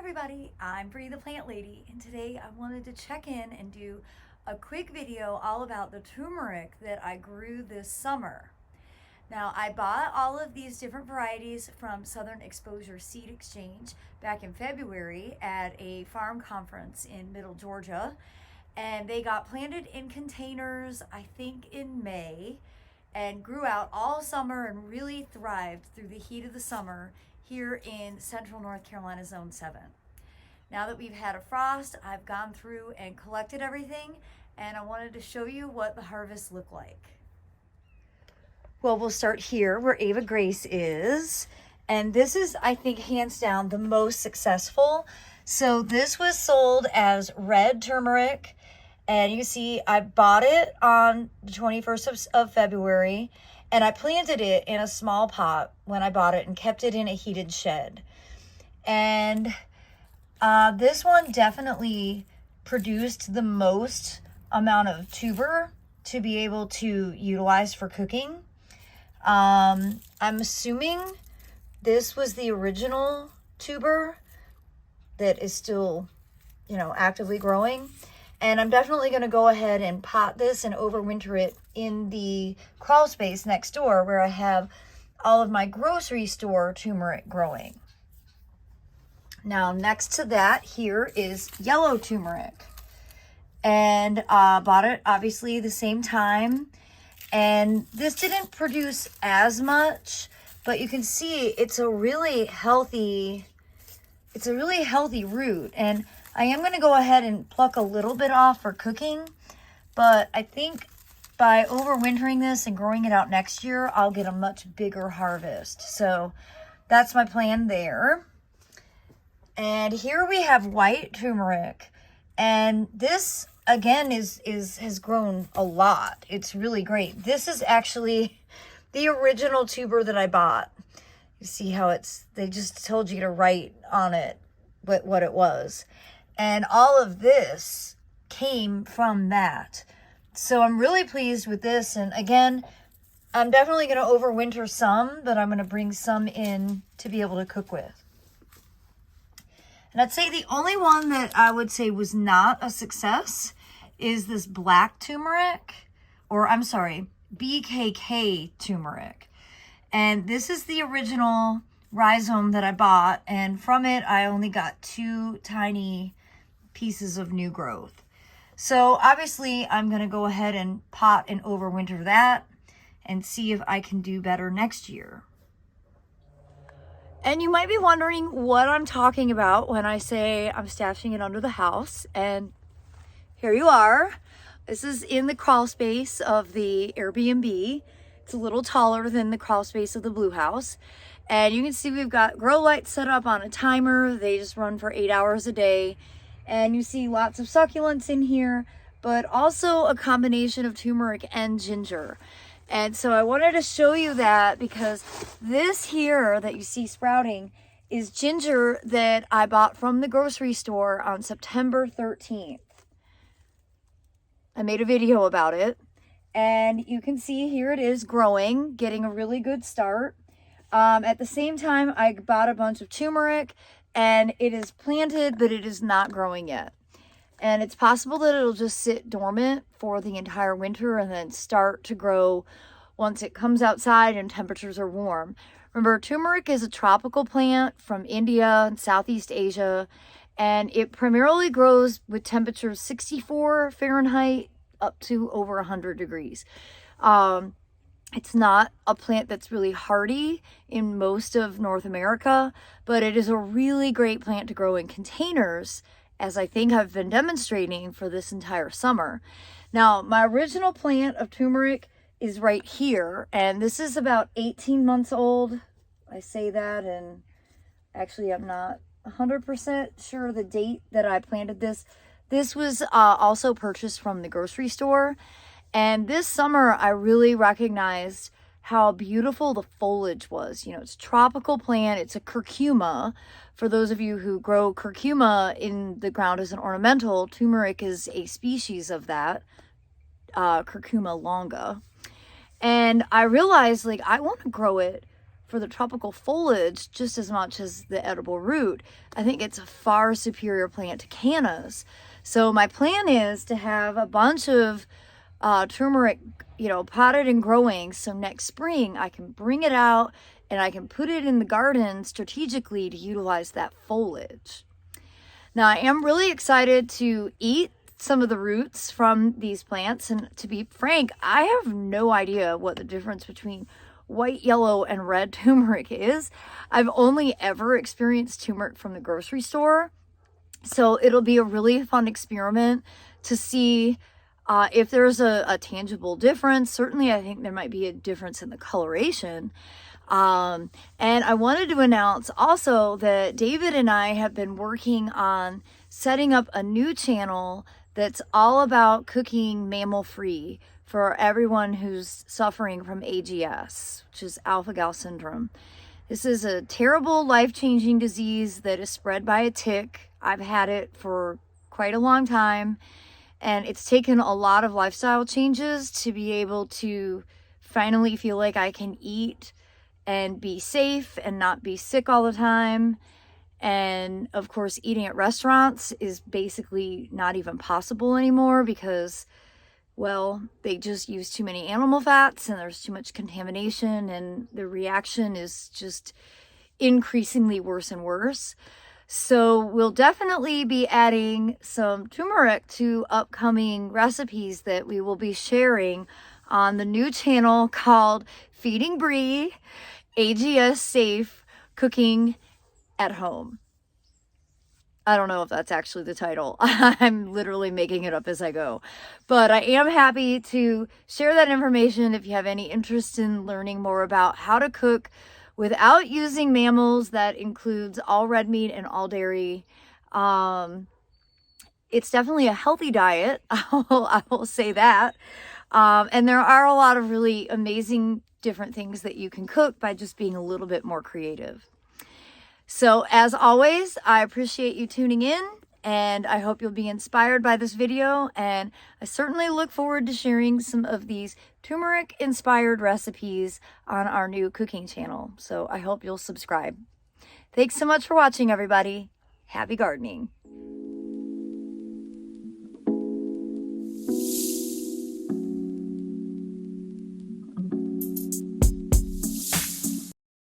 everybody, I'm Bree the Plant Lady, and today I wanted to check in and do a quick video all about the turmeric that I grew this summer. Now, I bought all of these different varieties from Southern Exposure Seed Exchange back in February at a farm conference in Middle Georgia, and they got planted in containers, I think in May, and grew out all summer and really thrived through the heat of the summer here in Central North Carolina Zone 7. Now that we've had a frost, I've gone through and collected everything, and I wanted to show you what the harvest looked like. Well, we'll start here where Ava Grace is, and this is, I think, hands down the most successful. So this was sold as red turmeric, and you see I bought it on the 21st of February, and I planted it in a small pot when I bought it and kept it in a heated shed. And this one definitely produced the most amount of tuber to be able to utilize for cooking. I'm assuming this was the original tuber that is still, actively growing. And I'm definitely going to go ahead and pot this and overwinter it in the crawl space next door where I have all of my grocery store turmeric growing. Now, next to that here is yellow turmeric. And bought it obviously the same time. And this didn't produce as much, but you can see it's a really healthy root. And I am going to go ahead and pluck a little bit off for cooking, but I think by overwintering this and growing it out next year, I'll get a much bigger harvest. So that's my plan there. And here we have white turmeric, and this again has grown a lot. It's really great. This is actually the original tuber that I bought. You see how they just told you to write on it what it was. And all of this came from that. So I'm really pleased with this. And again, I'm definitely going to overwinter some, but I'm going to bring some in to be able to cook with. And I'd say the only one that I would say was not a success is this black turmeric, or I'm sorry, BKK turmeric. And this is the original rhizome that I bought. And from it, I only got 2 tiny pieces of new growth. So obviously I'm going to go ahead and pot and overwinter that and see if I can do better next year. And you might be wondering what I'm talking about when I say I'm stashing it under the house. And here you are. This is in the crawl space of the Airbnb. It's a little taller than the crawl space of the blue house. And you can see we've got grow lights set up on a timer. They just run for 8 hours a day. And you see lots of succulents in here, but also a combination of turmeric and ginger. And so I wanted to show you that because this here that you see sprouting is ginger that I bought from the grocery store on September 13th. I made a video about it, and you can see here it is growing, getting a really good start. At the same time, I bought a bunch of turmeric, and it is planted, but it is not growing yet. And it's possible that it'll just sit dormant for the entire winter and then start to grow once it comes outside and temperatures are warm. Remember, turmeric is a tropical plant from India and Southeast Asia, and it primarily grows with temperatures 64 Fahrenheit up to over 100 degrees. It's not a plant that's really hardy in most of North America, but it is a really great plant to grow in containers, as I think I've been demonstrating for this entire summer. Now, my original plant of turmeric is right here, and this is about 18 months old. I say that, and actually I'm not 100% sure the date that I planted this. This was also purchased from the grocery store. And this summer, I really recognized how beautiful the foliage was. It's a tropical plant. It's a curcuma. For those of you who grow curcuma in the ground as an ornamental, turmeric is a species of that, curcuma longa. And I realized, I want to grow it for the tropical foliage just as much as the edible root. I think it's a far superior plant to cannas. So my plan is to have a bunch of turmeric, you know, potted and growing. So next spring I can bring it out and I can put it in the garden strategically to utilize that foliage. Now I am really excited to eat some of the roots from these plants, and to be frank, I have no idea what the difference between white, yellow, and red turmeric is. I've only ever experienced turmeric from the grocery store, so it'll be a really fun experiment to see if there's a tangible difference. Certainly I think there might be a difference in the coloration. And I wanted to announce also that David and I have been working on setting up a new channel that's all about cooking mammal-free for everyone who's suffering from AGS, which is alpha-gal syndrome. This is a terrible, life-changing disease that is spread by a tick. I've had it for quite a long time, and it's taken a lot of lifestyle changes to be able to finally feel like I can eat and be safe and not be sick all the time. And of course, eating at restaurants is basically not even possible anymore because, well, they just use too many animal fats and there's too much contamination, and the reaction is just increasingly worse and worse. So we'll definitely be adding some turmeric to upcoming recipes that we will be sharing on the new channel called Feeding Bree, AGS Safe Cooking at Home. I don't know if that's actually the title. I'm literally making it up as I go. But I am happy to share that information if you have any interest in learning more about how to cook without using mammals. That includes all red meat and all dairy. It's definitely a healthy diet. I will say that. And there are a lot of really amazing different things that you can cook by just being a little bit more creative. So as always, I appreciate you tuning in, and I hope you'll be inspired by this video, and I certainly look forward to sharing some of these turmeric inspired recipes on our new cooking channel. So I hope you'll subscribe. Thanks so much for watching, everybody. Happy gardening.